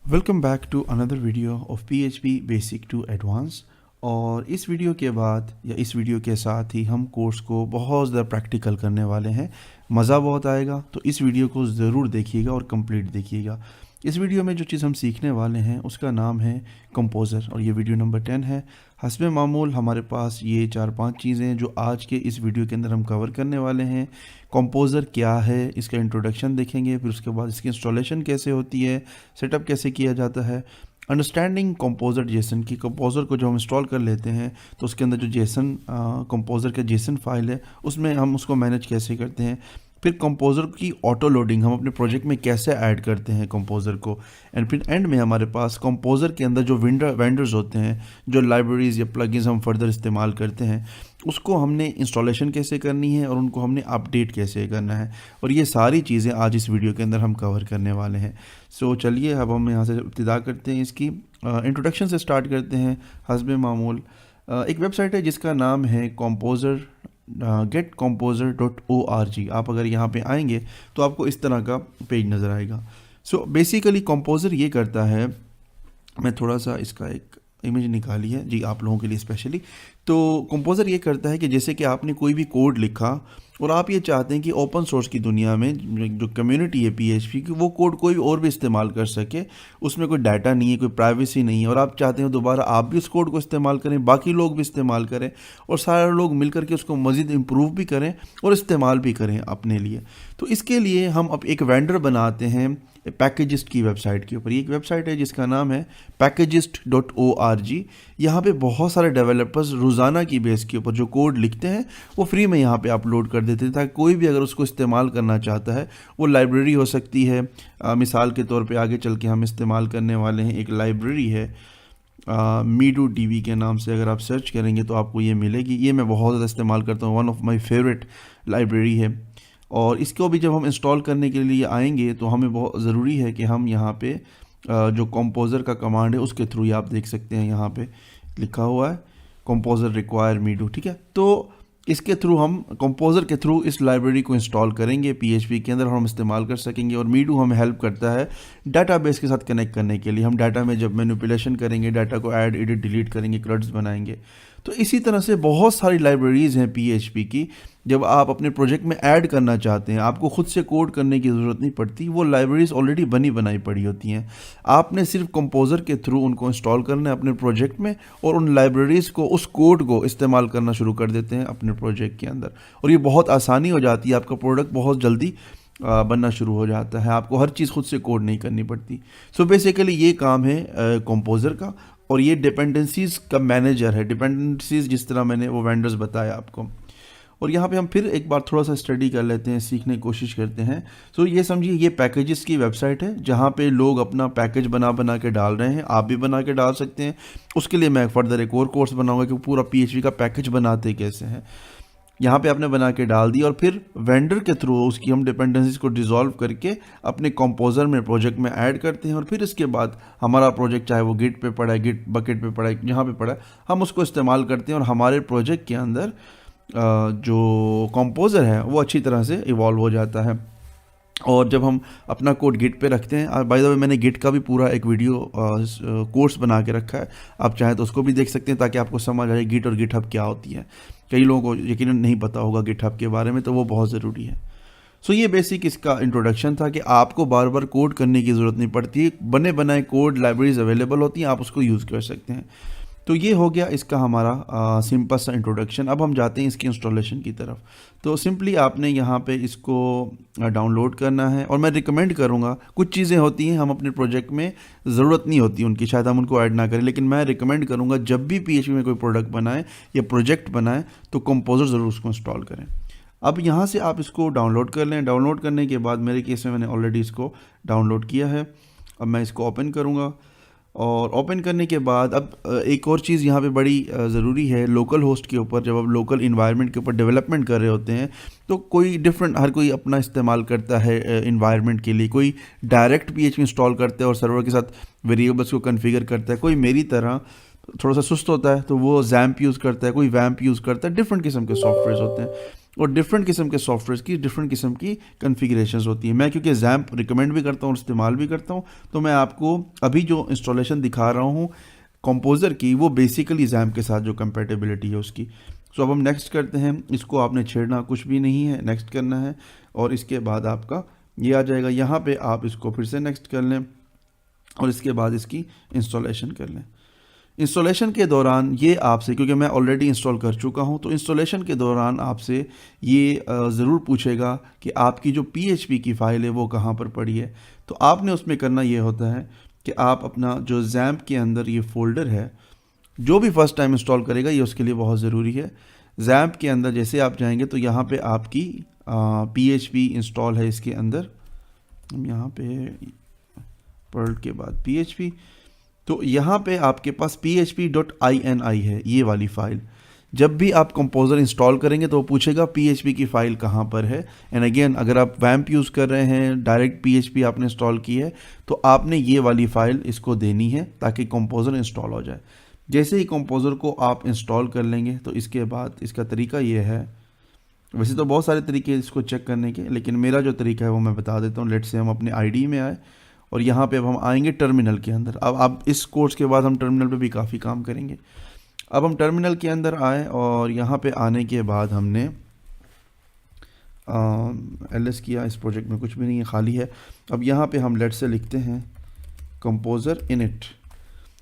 Welcome back to another video of PHP basic to advance. और इस video के बाद या इस वीडियो के साथ ही हम कोर्स को बहुत ज़्यादा प्रैक्टिकल करने वाले हैं। मज़ा बहुत आएगा, तो इस वीडियो को ज़रूर देखिएगा और कंप्लीट देखिएगा। इस वीडियो में जो चीज़ हम सीखने वाले हैं उसका नाम है कंपोज़र और ये वीडियो नंबर 10 है। हस्बे मामूल हमारे पास ये 4-5 चीज़ें हैं जो आज के इस वीडियो के अंदर हम कवर करने वाले हैं। कंपोज़र क्या है, इसका इंट्रोडक्शन देखेंगे, फिर उसके बाद इसकी इंस्टॉलेशन कैसे होती है, सेटअप कैसे किया जाता है, अंडरस्टैंडिंग कंपोज़र जेसन की कंपोज़र को जो हम इंस्टॉल कर लेते हैं तो उसके अंदर जो जेसन कंपोज़र का जेसन फाइल है उसमें हम उसको मैनेज कैसे करते हैं, फिर कंपोज़र की ऑटो लोडिंग हम अपने प्रोजेक्ट में कैसे ऐड करते हैं कंपोज़र को, एंड फिर एंड में हमारे पास कंपोज़र के अंदर जो वेंडर्स होते हैं, जो लाइब्रेरीज़ या प्लगइन्स हम फर्दर इस्तेमाल करते हैं, उसको हमने इंस्टॉलेशन कैसे करनी है और उनको हमने अपडेट कैसे करना है। और ये सारी चीज़ें आज इस वीडियो के अंदर हम कवर करने वाले हैं। सो चलिए अब हम यहाँ से इब्तिदा करते हैं, इसकी इंट्रोडक्शन से स्टार्ट करते हैं। हस्बे मामूल एक वेबसाइट है जिसका नाम है कंपोज़र getcomposer.org। आप अगर यहाँ पे आएंगे तो आपको इस तरह का पेज नज़र आएगा। सो बेसिकली कंपोज़र ये करता है, मैं थोड़ा सा इसका एक इमेज निकाली है जी आप लोगों के लिए स्पेशली। तो कंपोज़र ये करता है कि जैसे कि आपने कोई भी कोड लिखा और आप ये चाहते हैं कि ओपन सोर्स की दुनिया में जो कम्युनिटी है PHP की, वो कोड कोई और भी इस्तेमाल कर सके, उसमें कोई डाटा नहीं है, कोई प्राइवेसी नहीं है, और आप चाहते हैं दोबारा आप भी उस कोड को इस्तेमाल करें, बाकी लोग भी इस्तेमाल करें और सारे लोग मिल करके उसको मज़ीद इम्प्रूव भी करें और इस्तेमाल भी करें अपने लिए। तो इसके लिए हम अब एक वेंडर बनाते हैं पैकेजिस्ट की वेबसाइट के ऊपर। ये एक वेबसाइट है जिसका नाम है packagist.org। यहाँ पे बहुत सारे डेवलपर्स रोज़ाना की बेस के ऊपर जो कोड लिखते हैं वो फ्री में यहाँ पे अपलोड कर देते हैं, ताकि कोई भी अगर उसको इस्तेमाल करना चाहता है, वो लाइब्रेरी हो सकती है। मिसाल के तौर पे आगे चल के हम इस्तेमाल करने वाले हैं एक लाइब्रेरी है MeadoDB के नाम से। अगर आप सर्च करेंगे तो आपको ये मिलेगी। ये मैं बहुत ज़्यादा इस्तेमाल करता हूँ, one of my favourite library है। और इसको भी जब हम इंस्टॉल करने के लिए आएंगे तो हमें बहुत ज़रूरी है कि हम यहाँ पे जो कंपोज़र का कमांड है उसके थ्रू, आप देख सकते हैं यहाँ पे लिखा हुआ है कंपोज़र रिक्वायर मीडू, ठीक है। तो इसके थ्रू हम कंपोज़र के थ्रू इस लाइब्रेरी को इंस्टॉल करेंगे PHP के अंदर और हम इस्तेमाल कर सकेंगे। और मीडू हमें हेल्प करता है डाटाबेस के साथ कनेक्ट करने के लिए। हम डाटा में जब मैनिपुलेशन करेंगे, डाटा को ऐड एडिट डिलीट करेंगे, क्रड्स बनाएंगे। तो इसी तरह से बहुत सारी लाइब्रेरीज़ हैं PHP की, जब आप अपने प्रोजेक्ट में ऐड करना चाहते हैं आपको खुद से कोड करने की ज़रूरत नहीं पड़ती, वो लाइब्रेरीज़ ऑलरेडी बनी बनाई पड़ी होती हैं। आपने सिर्फ कंपोज़र के थ्रू उनको इंस्टॉल करना है अपने प्रोजेक्ट में, और उन लाइब्रेरीज़ को, उस कोड को इस्तेमाल करना शुरू कर देते हैं अपने प्रोजेक्ट के अंदर। और ये बहुत आसानी हो जाती है, आपका प्रोडक्ट बहुत जल्दी बनना शुरू हो जाता है, आपको हर चीज़ खुद से कोड नहीं करनी पड़ती। सो बेसिकली ये काम है कंपोज़र का। और ये डिपेंडेंसीज़ का मैनेजर है, डिपेंडेंसीज़ जिस तरह मैंने वो वेंडर्स बताया आपको। और यहाँ पे हम फिर एक बार थोड़ा सा स्टडी कर लेते हैं, सीखने की कोशिश करते हैं। सो ये समझिए ये पैकेजेस की वेबसाइट है जहाँ पे लोग अपना पैकेज बना बना के डाल रहे हैं, आप भी बना के डाल सकते हैं। उसके लिए मैं फर्दर एक और कोर्स बनाऊंगा कि पूरा PHP का पैकेज बनाते कैसे हैं। यहाँ पे आपने बना के डाल दी और फिर वेंडर के थ्रू उसकी हम डिपेंडेंसीज को डिसॉल्व करके अपने कंपोज़र में, प्रोजेक्ट में ऐड करते हैं। और फिर इसके बाद हमारा प्रोजेक्ट चाहे वो गिट पे पड़ा है, गिट बकेट पे पड़ा है, जहाँ पे पड़ा है, हम उसको इस्तेमाल करते हैं और हमारे प्रोजेक्ट के अंदर जो कंपोज़र है वो अच्छी तरह से इवॉल्व हो जाता है। और जब हम अपना कोड गिट पे रखते हैं, बाय द वे मैंने गिट का भी पूरा एक वीडियो कोर्स बना के रखा है, आप चाहें तो उसको भी देख सकते हैं ताकि आपको समझ आए गिट और गिटहब क्या होती है। कई लोगों को यकीनन नहीं पता होगा गिटहब के बारे में, तो वो बहुत ज़रूरी है। सो ये बेसिक इसका इंट्रोडक्शन था कि आपको बार बार कोड करने की ज़रूरत नहीं पड़ती, बने बनाए कोड लाइब्रेरीज अवेलेबल होती हैं, आप उसको यूज़ कर सकते हैं। तो ये हो गया इसका हमारा सिंपल सा इंट्रोडक्शन। अब हम जाते हैं इसकी इंस्टॉलेशन की तरफ। तो सिंपली आपने यहाँ पे इसको डाउनलोड करना है, और मैं रिकमेंड करूँगा, कुछ चीज़ें होती हैं हम अपने प्रोजेक्ट में ज़रूरत नहीं होती उनकी, शायद हम उनको ऐड ना करें, लेकिन मैं रिकमेंड करूँगा जब भी PHP में कोई प्रोडक्ट बनाए या प्रोजेक्ट बनाए तो कंपोज़र ज़रूर उसको इंस्टॉल करें। अब यहाँ से आप इसको डाउनलोड कर लें। डाउनलोड करने के बाद मेरे केस में मैंने ऑलरेडी इसको डाउनलोड किया है। अब मैं इसको ओपन करूँगा, और ओपन करने के बाद अब एक और चीज़ यहाँ पे बड़ी ज़रूरी है, लोकल होस्ट के ऊपर जब आप लोकल इन्वायरमेंट के ऊपर डेवलपमेंट कर रहे होते हैं तो कोई डिफरेंट, हर कोई अपना इस्तेमाल करता है इन्वायरमेंट के लिए। कोई डायरेक्ट PHP इंस्टॉल करता है और सर्वर के साथ वेरिएबल्स को कन्फिगर करता है, कोई मेरी तरह थोड़ा सा सुस्त होता है तो वो XAMPP यूज़ करता है, कोई WAMP यूज़ करता है, डिफरेंट किस्म के सॉफ्टवेयर होते हैं। और डिफरेंट किस्म के सॉफ्टवेयर की डिफरेंट किस्म की कन्फिगरेशंस होती हैं। मैं क्योंकि XAMPP रिकमेंड भी करता हूँ और इस्तेमाल भी करता हूँ, तो मैं आपको अभी जो इंस्टॉलेशन दिखा रहा हूँ कंपोज़र की, वो बेसिकली XAMPP के साथ जो कंपेटेबिलिटी है उसकी। सो अब हम नेक्स्ट करते हैं। इसको आपने छेड़ना कुछ भी नहीं है, नेक्स्ट करना है और इसके बाद आपका ये आ जाएगा। यहाँ पे आप इसको फिर से नेक्स्ट कर लें और इसके बाद इसकी इंस्टॉलेशन कर लें। इंस्टॉलेशन के दौरान ये आपसे, क्योंकि मैं ऑलरेडी इंस्टॉल कर चुका हूँ, तो इंस्टॉलेशन के दौरान आपसे ये ज़रूर पूछेगा कि आपकी जो PHP की फ़ाइल है वो कहाँ पर पड़ी है। तो आपने उसमें करना ये होता है कि आप अपना जो XAMPP के अंदर ये फ़ोल्डर है, जो भी फर्स्ट टाइम इंस्टॉल करेगा ये उसके लिए बहुत ज़रूरी है। XAMPP के अंदर जैसे आप जाएंगे तो यहाँ पे आपकी PHP इंस्टॉल है। इसके अंदर हम यहाँ पे पर्ल के बाद PHP, तो यहाँ पे आपके पास php.ini है, ये वाली फ़ाइल। जब भी आप कंपोज़र इंस्टॉल करेंगे तो वो पूछेगा PHP की फ़ाइल कहाँ पर है। एंड अगेन अगर आप वैम्प यूज़ कर रहे हैं, डायरेक्ट PHP आपने इंस्टॉल की है, तो आपने ये वाली फ़ाइल इसको देनी है ताकि कंपोज़र इंस्टॉल हो जाए। जैसे ही कंपोज़र को आप इंस्टॉल कर लेंगे तो इसके बाद इसका तरीका ये है। वैसे तो बहुत सारे तरीके इसको चेक करने के, लेकिन मेरा जो तरीका है वो मैं बता देता हूँ। लेट से हम अपने IDE में आए और यहाँ पे अब हम आएंगे टर्मिनल के अंदर। अब इस कोर्स के बाद हम टर्मिनल पे भी काफ़ी काम करेंगे। अब हम टर्मिनल के अंदर आए और यहाँ पे आने के बाद हमने ls किया। इस प्रोजेक्ट में कुछ भी नहीं है, खाली है। अब यहाँ पे हम लेट से लिखते हैं कंपोज़र इनिट।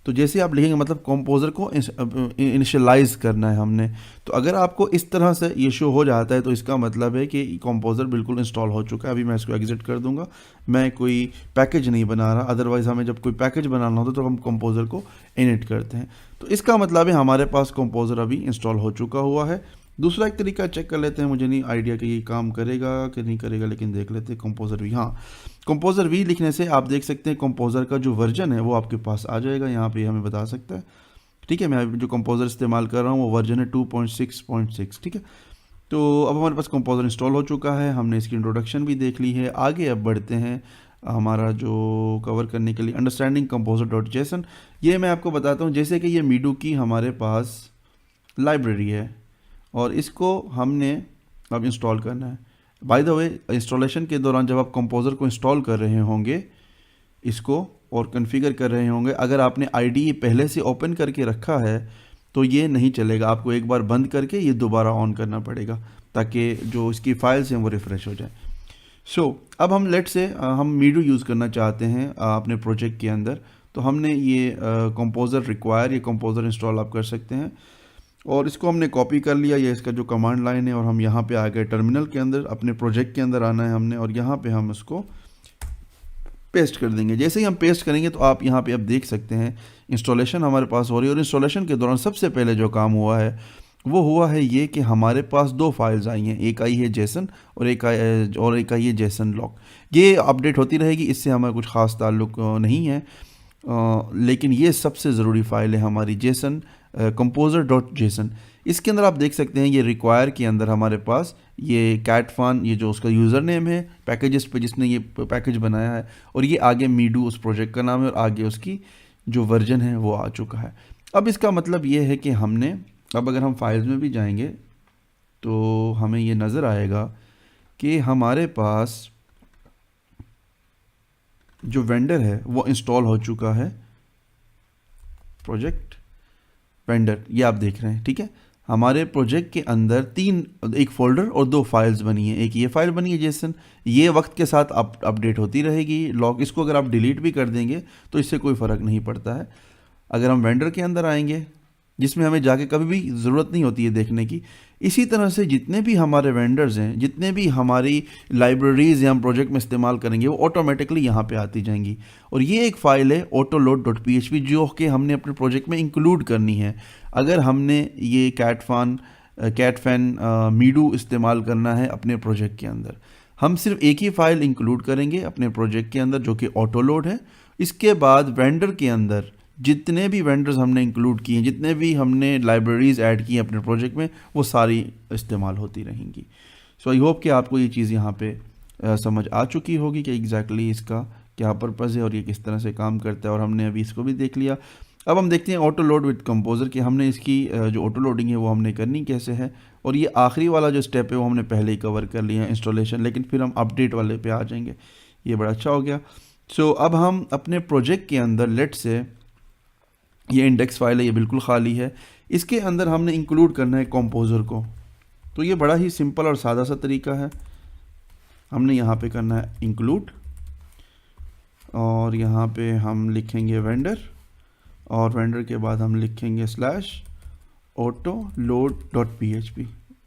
तो जैसे आप लिखेंगे मतलब कंपोज़र को इनिशियलाइज करना है हमने। तो अगर आपको इस तरह से ये शो हो जाता है तो इसका मतलब है कि कंपोज़र बिल्कुल इंस्टॉल हो चुका है। अभी मैं इसको एग्जिट कर दूंगा, मैं कोई पैकेज नहीं बना रहा। अदरवाइज़ हमें जब कोई पैकेज बनाना होता तो हम कंपोज़र को इनिट करते हैं। तो इसका मतलब है हमारे पास कंपोज़र अभी इंस्टॉल हो चुका हुआ है। दूसरा एक तरीका चेक कर लेते हैं, मुझे नहीं आइडिया कि ये काम करेगा कि नहीं करेगा, लेकिन देख लेते हैं। कंपोज़र वी, हाँ कंपोज़र वी लिखने से आप देख सकते हैं कंपोज़र का जो वर्जन है वो आपके पास आ जाएगा। यहाँ पे हमें बता सकता है, ठीक है। मैं जो कंपोज़र इस्तेमाल कर रहा हूँ वो वर्जन है 2.6.6, ठीक है। तो अब हमारे पास कंपोज़र इंस्टॉल हो चुका है, हमने इसकी इंट्रोडक्शन भी देख ली है। आगे अब बढ़ते हैं हमारा जो कवर करने के लिए अंडरस्टैंडिंग composer.json। ये मैं आपको बताता हूँ। जैसे कि ये मीडू की हमारे पास लाइब्रेरी है और इसको हमने अब इंस्टॉल करना है। बाय द वे इंस्टॉलेशन के दौरान जब आप कंपोज़र को इंस्टॉल कर रहे होंगे इसको और कॉन्फ़िगर कर रहे होंगे, अगर आपने IDE पहले से ओपन करके रखा है तो ये नहीं चलेगा। आपको एक बार बंद करके ये दोबारा ऑन करना पड़ेगा ताकि जो इसकी फाइल्स हैं वो रिफ़्रेश हो जाए। अब हम लेट से हम मीडू यूज़ करना चाहते हैं अपने प्रोजेक्ट के अंदर। तो हमने ये कंपोज़र रिक्वायर, ये कंपोज़र इंस्टॉल आप कर सकते हैं और इसको हमने कॉपी कर लिया। ये इसका जो कमांड लाइन है और हम यहाँ पे आ गए टर्मिनल के अंदर। अपने प्रोजेक्ट के अंदर आना है हमने और यहाँ पे हम उसको पेस्ट कर देंगे। जैसे ही हम पेस्ट करेंगे तो आप यहाँ पे अब देख सकते हैं इंस्टॉलेशन हमारे पास हो रही है। और इंस्टॉलेशन के दौरान सबसे पहले जो काम हुआ है वो हुआ है ये कि हमारे पास दो फाइल्स आई हैं। एक आई है जेसन और एक आई है जेसन लॉग। ये अपडेट होती रहेगी, इससे हमें कुछ ख़ास ताल्लुक नहीं है, लेकिन ये सबसे ज़रूरी फ़ाइल है हमारी जेसन composer.json। इसके अंदर आप देख सकते हैं ये रिक्वायर के अंदर हमारे पास ये कैटफान, ये जो उसका यूज़र नेम है पैकेजेस पे जिसने ये पैकेज बनाया है, और ये आगे मीडू उस प्रोजेक्ट का नाम है और आगे उसकी जो वर्जन है वो आ चुका है। अब इसका मतलब ये है कि हमने, अब अगर हम फाइल्स में भी जाएंगे तो हमें ये नज़र आएगा कि हमारे पास जो वेंडर है वो इंस्टॉल हो चुका है। प्रोजेक्ट वेंडर ये आप देख रहे हैं, ठीक है। हमारे प्रोजेक्ट के अंदर एक फ़ोल्डर और दो फाइल्स बनी है। एक ये फाइल बनी है जेसन, ये वक्त के साथ अपडेट होती रहेगी। लॉग इसको अगर आप डिलीट भी कर देंगे तो इससे कोई फ़र्क नहीं पड़ता है। अगर हम वेंडर के अंदर आएंगे जिसमें हमें जाके कभी भी ज़रूरत नहीं होती है देखने की, इसी तरह से जितने भी हमारे वेंडर्स हैं, जितने भी हमारी लाइब्रेरीज़ या हम प्रोजेक्ट में इस्तेमाल करेंगे वो ऑटोमेटिकली यहाँ पे आती जाएंगी। और ये एक फ़ाइल है autoload.php जो कि हमने अपने प्रोजेक्ट में इंक्लूड करनी है। अगर हमने ये कैटफैन मीडू इस्तेमाल करना है अपने प्रोजेक्ट के अंदर, हम सिर्फ एक ही फ़ाइल इंक्लूड करेंगे अपने प्रोजेक्ट के अंदर जो कि ऑटोलोड है। इसके बाद वेंडर के अंदर जितने भी वेंडर्स हमने इंक्लूड किए, जितने भी हमने लाइब्रेरीज़ ऐड की हैं अपने प्रोजेक्ट में, वो सारी इस्तेमाल होती रहेंगी। सो आई होप कि आपको ये चीज़ यहाँ पे समझ आ चुकी होगी कि एग्जैक्टली इसका क्या पर्पज़ है और ये किस तरह से काम करता है, और हमने अभी इसको भी देख लिया। अब हम देखते हैं ऑटो लोड विद कंपोज़र कि हमने इसकी जो ऑटो लोडिंग है वो हमने करनी कैसे है और ये आखिरी वाला जो स्टेप है वो हमने पहले ही कवर कर लिया है, इंस्टॉलेशन, लेकिन फिर हम अपडेट वाले पे आ जाएंगे। ये बड़ा अच्छा हो गया। सो अब हम अपने प्रोजेक्ट के अंदर लेट से ये इंडेक्स फाइल है, ये बिल्कुल खाली है, इसके अंदर हमने इंक्लूड करना है कंपोज़र को। तो ये बड़ा ही सिंपल और सादा सा तरीका है। हमने यहाँ पे करना है इंक्लूड, और यहाँ पे हम लिखेंगे वेंडर, और वेंडर के बाद हम लिखेंगे /auto-load.php,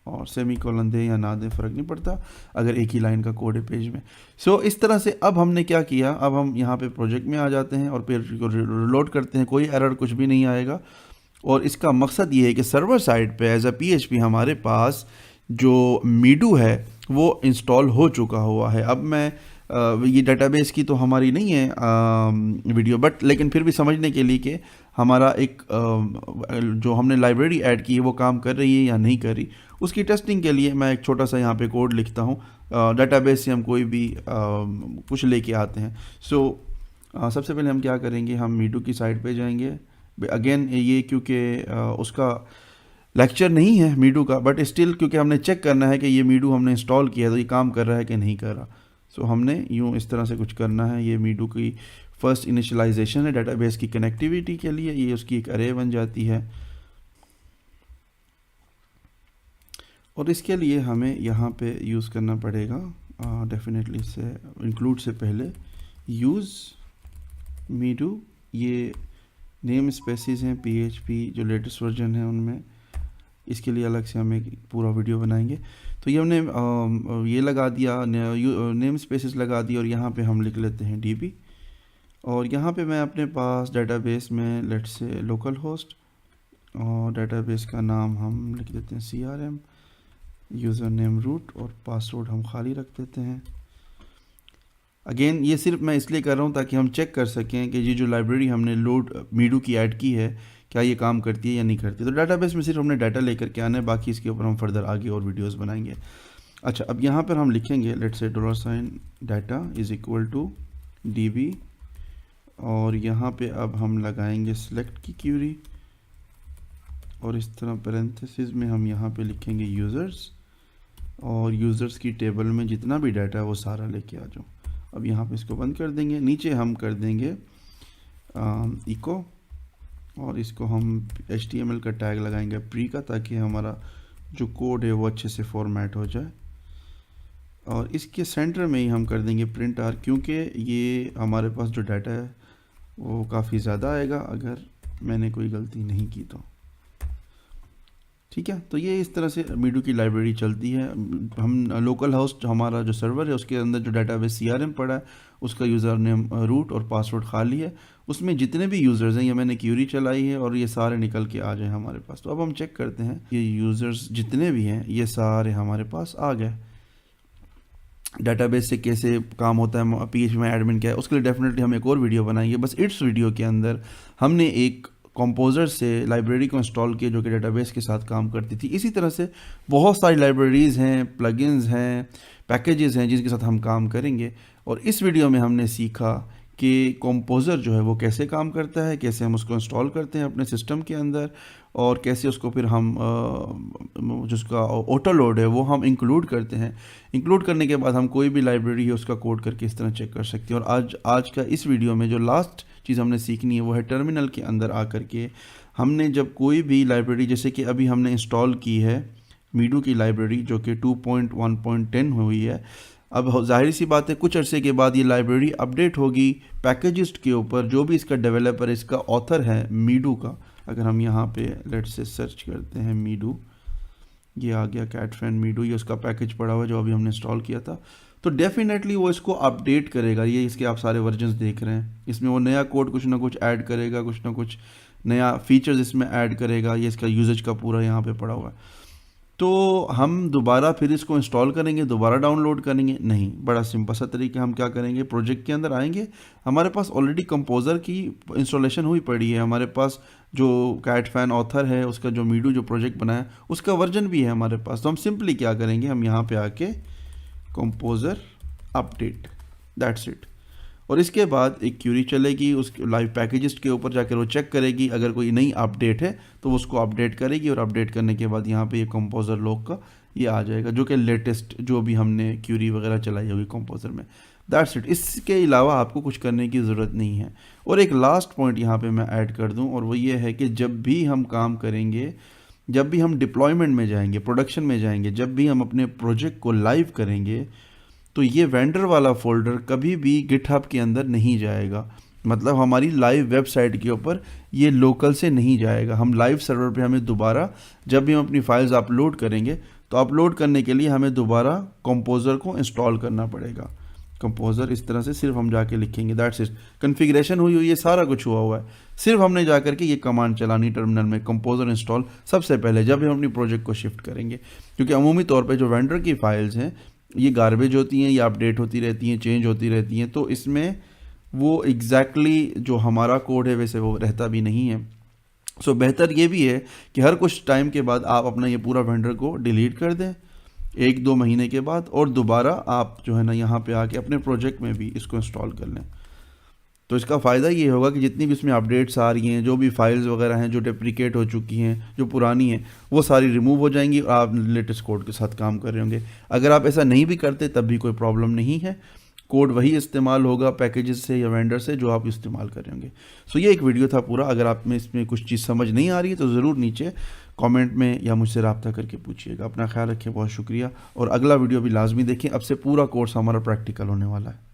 और सेमी कॉलन दें या ना दें फ़र्क नहीं पड़ता अगर एक ही लाइन का कोड है पेज में। सो इस तरह से अब हमने क्या किया, अब हम यहाँ पे प्रोजेक्ट में आ जाते हैं और पेज को लोड करते हैं, कोई एरर कुछ भी नहीं आएगा। और इसका मकसद ये है कि सर्वर साइड पे एज अ PHP हमारे पास जो मीडू है वो इंस्टॉल हो चुका हुआ है। अब मैं ये डेटाबेस की तो हमारी नहीं है वीडियो, बट लेकिन फिर भी समझने के लिए कि हमारा एक जो हमने लाइब्रेरी ऐड की है वो काम कर रही है या नहीं कर रही, उसकी टेस्टिंग के लिए मैं एक छोटा सा यहाँ पे कोड लिखता हूँ। डेटाबेस से हम कोई भी कुछ लेके आते हैं। सो सबसे पहले हम क्या करेंगे, हम मीडू की साइट पे जाएंगे। अगेन ये क्योंकि उसका लेक्चर नहीं है मीडू का, बट स्टिल क्योंकि हमने चेक करना है कि ये मीडू हमने इंस्टॉल किया तो ये काम कर रहा है कि नहीं कर रहा। सो हमने यूँ इस तरह से कुछ करना है। ये मीडू की फर्स्ट इनिशियलाइजेशन है डेटाबेस की कनेक्टिविटी के लिए, ये उसकी एक अरे बन जाती है। और इसके लिए हमें यहाँ पे यूज़ करना पड़ेगा डेफिनेटली से इंक्लूड से पहले यूज़ मीडू। ये नेम स्पेसिस हैं PHP जो लेटेस्ट वर्जन है उनमें, इसके लिए अलग से हम एक पूरा वीडियो बनाएंगे। तो ये हमने ये लगा दिया, नेम स्पेसिस लगा दिया, और यहाँ पे हम लिख लेते हैं DB। और यहाँ पे मैं अपने पास डेटाबेस में लेट्स से लोकल होस्ट, और डेटाबेस का नाम हम लिख देते हैं CRM, यूज़र नेम रूट, और पासवर्ड हम खाली रख देते हैं। अगेन ये सिर्फ मैं इसलिए कर रहा हूँ ताकि हम चेक कर सकें कि ये जो लाइब्रेरी हमने लोड मीडू की ऐड की है क्या ये काम करती है या नहीं करती। तो डाटाबेस में सिर्फ हमने डाटा लेकर के आना है, बाकी इसके ऊपर हम फर्दर आगे और वीडियोस बनाएंगे। अच्छा, अब यहाँ पर हम लिखेंगे let's say $data is equal to DB, और यहाँ पे अब हम लगाएंगे सेलेक्ट की क्यूरी, और इस तरह पैरेंथेसिस में हम यहाँ पे लिखेंगे यूज़र्स, और यूज़र्स की टेबल में जितना भी डाटा है वो सारा लेके आ जाओ। अब यहाँ पे इसको बंद कर देंगे, नीचे हम कर देंगे इको, और इसको हम HTML का टैग लगाएंगे प्री का, ताकि हमारा जो कोड है वो अच्छे से फॉर्मेट हो जाए। और इसके सेंटर में ही हम कर देंगे प्रिंट आर, क्योंकि ये हमारे पास जो डाटा है वो काफ़ी ज़्यादा आएगा अगर मैंने कोई गलती नहीं की तो। ठीक है, तो ये इस तरह से मीडू की लाइब्रेरी चलती है। हम लोकल होस्ट हमारा जो सर्वर है उसके अंदर जो डेटाबेस CRM पड़ा है उसका यूज़र नेम रूट और पासवर्ड खाली है, उसमें जितने भी यूज़र्स हैं ये मैंने क्यूरी चलाई है और ये सारे निकल के आ जाए हमारे पास। तो अब हम चेक करते हैं, ये यूज़र्स जितने भी हैं ये सारे हमारे पास आ गए। डेटाबेस से कैसे काम होता है, PHP में एडमिन क्या है, उसके लिए डेफिनेटली हम एक और वीडियो बनाएंगे। बस इस वीडियो के अंदर हमने एक कंपोज़र से लाइब्रेरी को इंस्टॉल किया जो कि डेटाबेस के साथ काम करती थी। इसी तरह से बहुत सारी लाइब्रेरीज़ हैं, प्लगइन्स हैं, पैकेजेस हैं जिनके साथ हम काम करेंगे। और इस वीडियो में हमने सीखा कि कंपोज़र जो है वो कैसे काम करता है, कैसे हम उसको इंस्टॉल करते हैं अपने सिस्टम के अंदर, और कैसे उसको फिर हम जिसका ऑटो लोड है वो हम इंक्लूड करते हैं। इंक्लूड करने के बाद हम कोई भी लाइब्रेरी है उसका कोड करके इस तरह चेक कर सकते हैं। और आज का इस वीडियो में जो लास्ट चीज़ हमने सीखनी है वो है टर्मिनल के अंदर आकर के हमने जब कोई भी लाइब्रेरी, जैसे कि अभी हमने इंस्टॉल की है मीडू की लाइब्रेरी जो कि 2.1.10 हुई है, अब जाहिर सी बात है कुछ अरसे के बाद ये लाइब्रेरी अपडेट होगी पैकेजिस्ट के ऊपर, जो भी इसका डेवलपर, इसका ऑथर है मीडू का। अगर हम यहाँ पे लेट्स से सर्च करते हैं मीडू, ये आ गया कैटफैन मीडू, ये उसका पैकेज पड़ा हुआ जो अभी हमने इंस्टॉल किया था। तो डेफिनेटली वो इसको अपडेट करेगा। ये इसके आप सारे वर्जन्स देख रहे हैं, इसमें वो नया कोड कुछ ना कुछ ऐड करेगा, कुछ ना कुछ नया फीचर्स इसमें ऐड करेगा। ये इसका यूजेज का पूरा यहाँ पे पड़ा हुआ है। तो हम दोबारा फिर इसको इंस्टॉल करेंगे, दोबारा डाउनलोड करेंगे नहीं, बड़ा सिंपल सा तरीका। हम क्या करेंगे, प्रोजेक्ट के अंदर आएंगे, हमारे पास ऑलरेडी कंपोज़र की इंस्टॉलेशन हुई पड़ी है, हमारे पास जो कैटफैन ऑथर है उसका जो मीडू जो प्रोजेक्ट बनाया उसका वर्जन भी है हमारे पास। तो हम सिंपली क्या करेंगे, हम यहाँ पे आके कंपोज़र अपडेट, दैट्स इट। और इसके बाद एक क्यूरी चलेगी, उस लाइव पैकेजेस के ऊपर जाकर वो चेक करेगी, अगर कोई नई अपडेट है तो उसको अपडेट करेगी, और अपडेट करने के बाद यहाँ पे ये कंपोजर लॉग का ये आ जाएगा, जो कि लेटेस्ट जो भी हमने क्यूरी वगैरह चलाई होगी कंपोजर में। That's it. इसके अलावा आपको कुछ करने की ज़रूरत नहीं है। और एक लास्ट पॉइंट यहाँ पे मैं ऐड कर दूँ, और वो ये है कि जब भी हम काम करेंगे, जब भी हम डिप्लॉयमेंट में जाएंगे, प्रोडक्शन में जाएंगे, जब भी हम अपने प्रोजेक्ट को लाइव करेंगे, तो ये वेंडर वाला फोल्डर कभी भी गिटहब के अंदर नहीं जाएगा। मतलब हमारी लाइव वेबसाइट के ऊपर ये लोकल से नहीं जाएगा। हम लाइव सर्वर पे हमें दोबारा, जब भी हम अपनी फाइल्स अपलोड करेंगे, तो अपलोड करने के लिए हमें दोबारा कंपोजर को इंस्टॉल करना पड़ेगा। कंपोजर इस तरह से सिर्फ हम जाके लिखेंगे, दैट्स इट। कन्फिग्रेशन हुई हुई है, सारा कुछ हुआ हुआ है, सिर्फ हमने जाकर के ये कमांड चलानी टर्मिनल में, कंपोजर इंस्टॉल, सबसे पहले जब हम अपनी प्रोजेक्ट को शिफ्ट करेंगे। क्योंकि अमूमी तौर पे जो वेंडर की फाइल्स हैं ये गार्बेज होती हैं, ये अपडेट होती रहती हैं, चेंज होती रहती हैं, तो इसमें वो एग्जैक्टली जो हमारा कोड है वैसे वो रहता भी नहीं है। सो बेहतर ये भी है कि हर कुछ टाइम के बाद आप अपना ये पूरा वेंडर को डिलीट कर दें 1-2 महीने के बाद, और दोबारा आप जो है ना यहाँ पे आके अपने प्रोजेक्ट में भी इसको इंस्टॉल कर लें। तो इसका फ़ायदा ये होगा कि जितनी भी इसमें अपडेट्स आ रही हैं, जो भी फाइल्स वगैरह हैं जो डेप्रिकेट हो चुकी हैं, जो पुरानी हैं, वो सारी रिमूव हो जाएंगी और आप लेटेस्ट कोड के साथ काम कर रहे होंगे। अगर आप ऐसा नहीं भी करते तब भी कोई प्रॉब्लम नहीं है, कोड वही इस्तेमाल होगा पैकेजेस से या वेंडर से जो आप इस्तेमाल कर रहे होंगे। सो ये एक वीडियो था पूरा। अगर आप में इसमें कुछ चीज़ समझ नहीं आ रही है तो ज़रूर नीचे कमेंट में या मुझसे रब्ता करके पूछिएगा। अपना ख्याल रखें, बहुत शुक्रिया, और अगला वीडियो भी लाजमी देखें। अब से पूरा कोर्स हमारा प्रैक्टिकल होने वाला है।